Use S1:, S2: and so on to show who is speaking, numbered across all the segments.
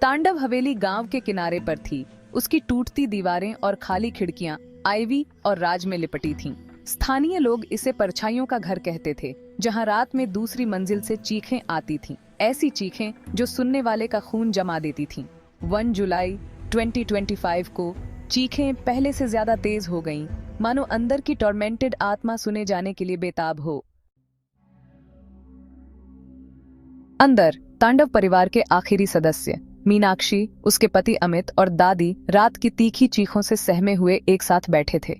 S1: तांडव हवेली गांव के किनारे पर थी। उसकी टूटती दीवारें और खाली खिड़कियां आइवी और राज में लिपटी थीं। स्थानीय लोग इसे परछाइयों का घर कहते थे, जहां रात में दूसरी मंजिल से चीखें आती थीं, ऐसी चीखें जो सुनने वाले का खून जमा देती थीं। 1 जुलाई 2025 को चीखें पहले से ज्यादा तेज हो गईं, मानो अंदर की टॉर्मेंटेड आत्मा सुने जाने के लिए बेताब हो। अंदर तांडव परिवार के आखिरी सदस्य मीनाक्षी, उसके पति अमित और दादी रात की तीखी चीखों से सहमे हुए एक साथ बैठे थे।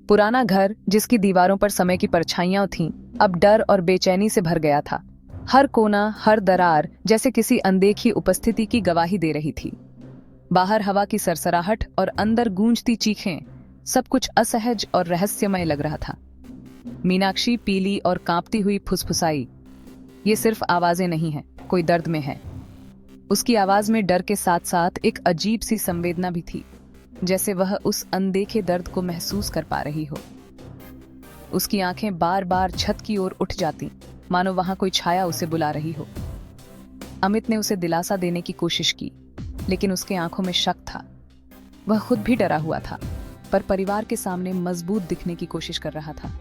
S1: पुराना घर, जिसकी दीवारों पर समय की परछाइयां थीं, अब डर और बेचैनी से भर गया था। हर कोना, हर दरार जैसे किसी अनदेखी उपस्थिति की गवाही दे रही थी। बाहर हवा की सरसराहट और अंदर गूंजती चीखें, सब कुछ असहज और रहस्यमय लग रहा था। मीनाक्षी पीली और कांपती हुई फुसफुसाई, ये सिर्फ आवाजें नहीं हैं, कोई दर्द में है। उसकी आवाज में डर के साथ साथ एक अजीब सी संवेदना भी थी, जैसे वह उस अनदेखे दर्द को महसूस कर पा रही हो। उसकी आंखें बार बार छत की ओर उठ जाती, मानो वहां कोई छाया उसे बुला रही हो। अमित ने उसे दिलासा देने की कोशिश की, लेकिन उसके आंखों में शक था। वह खुद भी डरा हुआ था, पर परिवार के सामने मजबूत दिखने की कोशिश कर रहा था।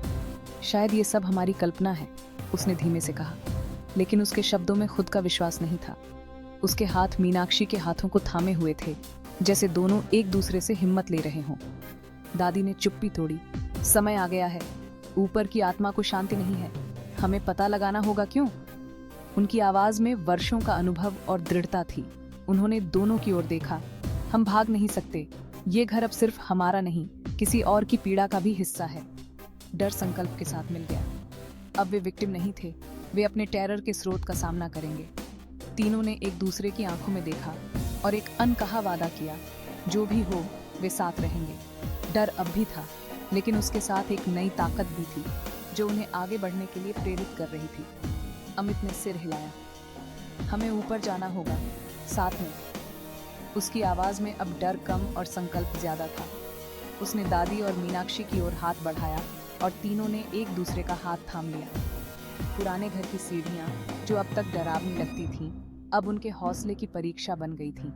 S1: शायद ये सब हमारी कल्पना है, उसने धीमे से कहा, लेकिन उसके शब्दों में खुद का विश्वास नहीं था। उसके हाथ मीनाक्षी के हाथों को थामे हुए थे, जैसे दोनों एक दूसरे से हिम्मत ले रहे हों। दादी ने चुप्पी तोड़ी। समय आ गया है, ऊपर की आत्मा को शांति नहीं है, हमें पता लगाना होगा क्यों। उनकी आवाज में वर्षों का अनुभव और दृढ़ता थी। उन्होंने दोनों की ओर देखा। हम भाग नहीं सकते, ये घर अब सिर्फ हमारा नहीं, किसी और की पीड़ा का भी हिस्सा है। डर संकल्प के साथ मिल गया। अब वे विक्टिम नहीं थे, वे अपने टेरर के स्रोत का सामना करेंगे। तीनों ने एक दूसरे की आंखों में देखा और एक अनकहा वादा किया, जो भी हो वे साथ रहेंगे। डर अब भी था, लेकिन उसके साथ एक नई ताकत भी थी, जो उन्हें आगे बढ़ने के लिए प्रेरित कर रही थी। अमित ने सिर हिलाया। हमें ऊपर जाना होगा, साथ में। उसकी आवाज में अब डर कम और संकल्प ज्यादा था। उसने दादी और मीनाक्षी की ओर हाथ बढ़ाया और तीनों ने एक दूसरे का हाथ थाम लिया। पुराने घर की सीढ़ियां, जो अब तक डरावनी लगती थीं, अब उनके हौसले की परीक्षा बन गई थीं।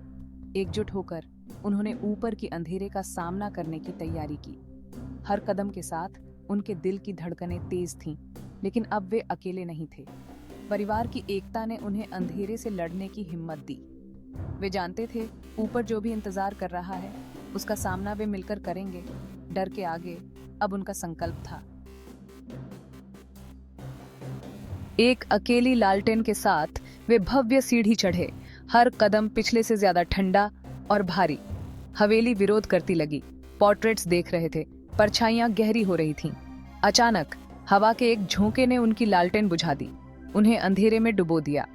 S1: एकजुट होकर उन्होंने ऊपर की अंधेरे का सामना करने की तैयारी की। हर कदम के साथ उनके दिल की धड़कनें तेज थीं, लेकिन अब वे अकेले नहीं थे। परिवार की एकता ने उन्हें अंधेरे से लड़ने की हिम्मत दी। वे जानते थे, ऊपर जो भी इंतजार कर रहा है, उसका सामना वे मिलकर करेंगे। डर के आगे अब उनका संकल्प था। एक अकेली लालटेन के साथ वे भव्य सीढ़ी चढ़े। हर कदम पिछले से ज्यादा ठंडा और भारी। हवेली विरोध करती लगी। पोर्ट्रेट्स देख रहे थे, परछाइयां गहरी हो रही थीं। अचानक हवा के एक झोंके ने उनकी लालटेन बुझा दी, उन्हें अंधेरे में डुबो दिया।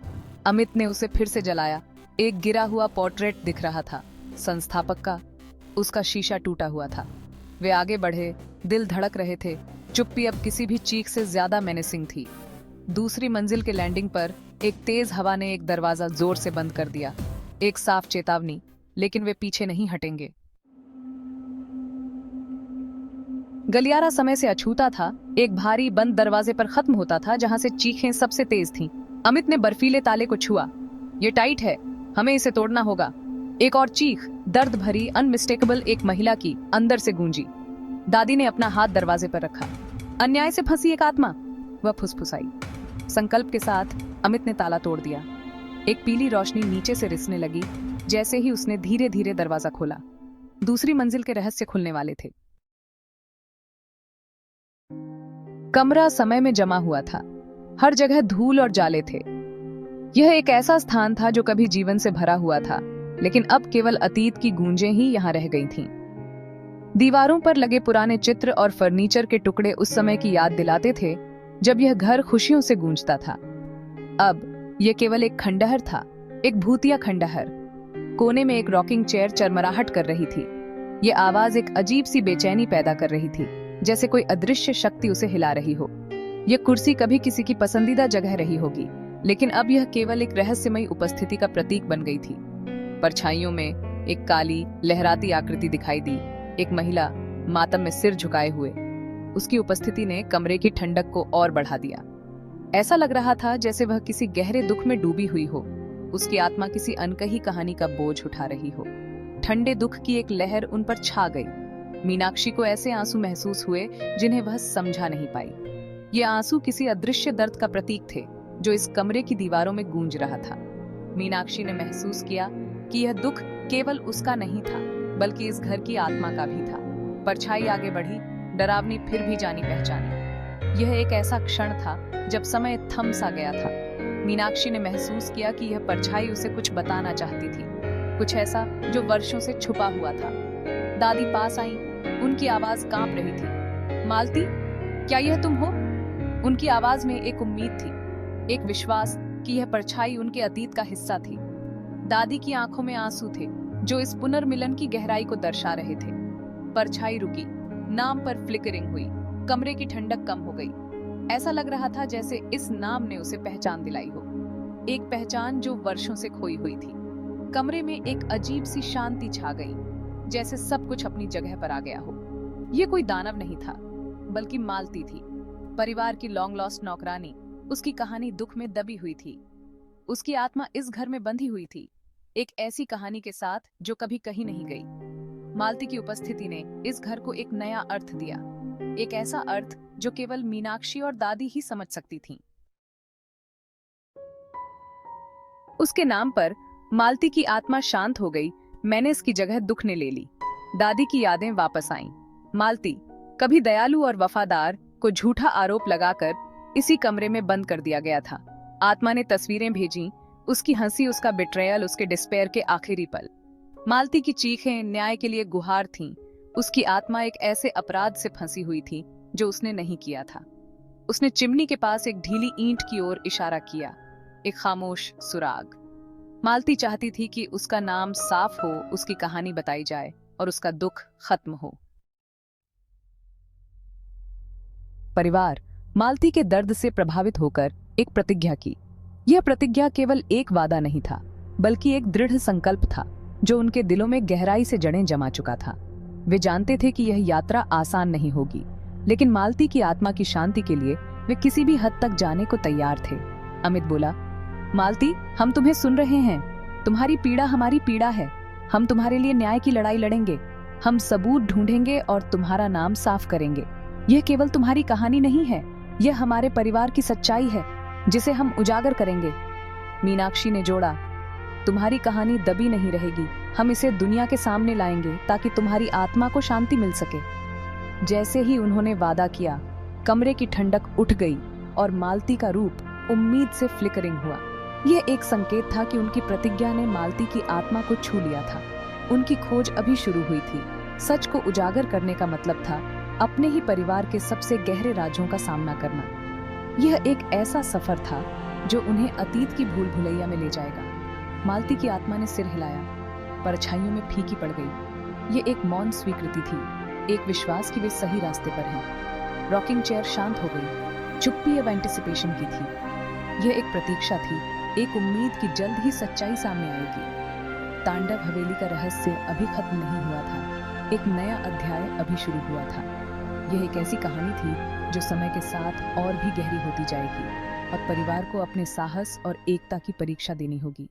S1: अमित ने उसे फिर से जलाया। एक गिरा हुआ पोर्ट्रेट दिख रहा था, संस्थापक का। उसका शीशा टूटा हुआ था। वे आगे बढ़े, दिल धड़क रहे थे। चुप्पी अब किसी भी चीख से ज्यादा मेनेसिंग थी। दूसरी मंजिल के लैंडिंग पर एक तेज हवा ने एक दरवाजा जोर से बंद कर दिया। एक साफ चेतावनी, लेकिन वे पीछे नहीं हटेंगे। गलियारा समय से अछूता था। एक भारी बंद दरवाजे पर खत्म होता था, जहां से चीखें सबसे तेज थीं। अमित ने बर्फीले ताले को छुआ। ये टाइट है, हमें इसे तोड़ना होगा। एक और चीख, दर्द भरी, अनमिस्टेकेबल, एक महिला की, अंदर से गूंजी। दादी ने अपना हाथ दरवाजे पर रखा। अन्याय से फंसी एक आत्मा, वह फुसफुसाई। संकल्प के साथ अमित ने ताला तोड़ दिया। एक पीली रोशनी नीचे से रिसने लगी, जैसे ही उसने धीरे धीरे दरवाजा खोला। दूसरी मंजिल के रहस्य खुलने वाले थे। कमरा समय में जमा हुआ था। हर जगह धूल और जाले थे। यह एक ऐसा स्थान था जो कभी जीवन से भरा हुआ था, लेकिन अब केवल अतीत की गूंजें ही यहाँ रह गई थीं। दीवारों पर लगे पुराने चित्र और फर्नीचर के टुकड़े उस समय की याद दिलाते थे, जब यह घर खुशियों से गूंजता था। अब यह केवल एक खंडहर था, एक भूतिया खंडहर। कोने में एक रॉकिंग चेयर चरमराहट कर रही थी। यह आवाज एक अजीब सी बेचैनी पैदा कर रही थी, जैसे कोई अदृश्य शक्ति उसे हिला रही हो। यह कुर्सी कभी किसी की पसंदीदा जगह रही होगी, लेकिन अब यह केवल एक रहस्यमयी उपस्थिति का प्रतीक बन गई थी। परछाइयों में एक काली, लहराती आकृति दिखाई दी। एक महिला मातम में सिर झुकाए हुए। उसकी उपस्थिति ने कमरे की ठंडक को और बढ़ा दिया। ऐसा लग रहा था जैसे वह किसी गहरे दुख में डूबी हुई हो। उसकी आत्मा किसी अनकही कहानी का बोझ उठा रही हो। ठंडे दुख की एक लहर उन पर छा गई। मीनाक्षी को ऐसे आंसू महसूस हुए जिन्हें वह समझा नहीं पाई। ये आंसू किसी अदृश्य दर्द का प्रतीक थे जो इस कमरे की दीवारों में गूंज रहा था। मीनाक्षी ने महसूस किया कि यह दुख केवल उसका नहीं था, बल्कि इस घर की आत्मा का भी था। परछाई आगे बढ़ी, डरावनी फिर भी जानी पहचानी। यह एक ऐसा क्षण था जब समय थम सा गया था। मीनाक्षी ने महसूस किया कि यह परछाई उसे कुछ बताना चाहती थी, कुछ ऐसा जो वर्षों से छुपा हुआ था। दादी पास आई, उनकी आवाज कांप रही थी। मालती, क्या यह तुम हो? उनकी आवाज में एक उम्मीद थी, एक विश्वास कि यह परछाई उनके अतीत का हिस्सा थी। दादी की आंखों में आंसू थे जो इस पुनर्मिलन की गहराई को दर्शा रहे थे। परछाई रुकी, नाम पर फ्लिकरिंग हुई, कमरे की ठंडक कम हो गई। ऐसा लग रहा था जैसे इस नाम ने उसे पहचान दिलाई हो, एक पहचान जो वर्षों से खोई हुई थी। कमरे में एक अजीब सी शांति छा गई, जैसे सब कुछ अपनी जगह पर आ गया हो। यह कोई दानव नहीं था, बल्कि मालती थी, परिवार की लॉन्ग लॉस्ट नौकरानी। उसकी कहानी दुख में दबी हुई थी। उसकी आत्मा इस घर में बंधी हुई थी, एक ऐसी कहानी के साथ जो कभी कहीं नहीं गई। मालती की उपस्थिति ने इस घर को एक नया अर्थ दिया, एक ऐसा अर्थ जो केवल मीनाक्षी और दादी ही समझ सकती थीं। उसके नाम पर मालती की आत्मा शांत हो गई। मैंने इसकी जगह दुख ने ले ली। दादी की यादें वापस आईं। मालती, कभी दयालु और वफादार, को झूठा आरोप लगाकर इसी कमरे में बंद कर दिया गया था। आत्मा ने तस्वीरें भेजी, उसकी हंसी, उसका बिट्रेयल, उसके डिस्पेयर के आखिरी पल। मालती की चीखें न्याय के लिए गुहार थीं। उसकी आत्मा एक ऐसे अपराध से फंसी हुई थी जो उसने नहीं किया था। उसने चिमनी के पास एक ढीली ईंट की ओर इशारा किया, एक खामोश सुराग। मालती चाहती थी कि उसका नाम साफ हो, उसकी कहानी बताई जाए और उसका दुख खत्म हो। परिवार मालती के दर्द से प्रभावित होकर एक प्रतिज्ञा की। यह प्रतिज्ञा केवल एक वादा नहीं था, बल्कि एक दृढ़ संकल्प था जो उनके दिलों में गहराई से जड़ें जमा चुका था। वे जानते थे कि यह यात्रा आसान नहीं होगी, लेकिन मालती की आत्मा की शांति के लिए वे किसी भी हद तक जाने को तैयार थे। अमित बोला, मालती, हम तुम्हें सुन रहे हैं। तुम्हारी पीड़ा हमारी पीड़ा है। हम तुम्हारे लिए न्याय की लड़ाई लड़ेंगे। हम सबूत ढूंढेंगे और तुम्हारा नाम साफ करेंगे। यह केवल तुम्हारी कहानी नहीं है, यह हमारे परिवार की सच्चाई है जिसे हम उजागर करेंगे। मीनाक्षी ने जोड़ा, तुम्हारी कहानी दबी नहीं रहेगी। हम इसे दुनिया के सामने लाएंगे ताकि तुम्हारी आत्मा को शांति मिल सके। जैसे ही उन्होंने वादा किया, कमरे की ठंडक उठ गई और मालती का रूप उम्मीद से फ्लिकरिंग हुआ। यह एक संकेत था कि उनकी प्रतिज्ञा ने मालती की आत्मा को छू लिया था। उनकी खोज अभी शुरू हुई थी। सच को उजागर करने का मतलब था अपने ही परिवार के सबसे गहरे राजों का सामना करना। यह एक ऐसा सफर था जो उन्हें अतीत की भूल भुलैया में ले जाएगा। मालती की आत्मा ने सिर हिलाया, परछाइयों में फीकी पड़ गई। ये एक मौन स्वीकृति थी, एक विश्वास कि वे सही रास्ते पर हैं। रॉकिंग चेयर शांत हो गई। चुप्पी अब एंटिसिपेशन की थी। यह एक प्रतीक्षा थी, एक उम्मीद कि जल्द ही सच्चाई सामने आएगी। तांडव हवेली का रहस्य अभी खत्म नहीं हुआ था, एक नया अध्याय अभी शुरू हुआ था। यह एक ऐसी कहानी थी जो समय के साथ और भी गहरी होती जाएगी और परिवार को अपने साहस और एकता की परीक्षा देनी होगी।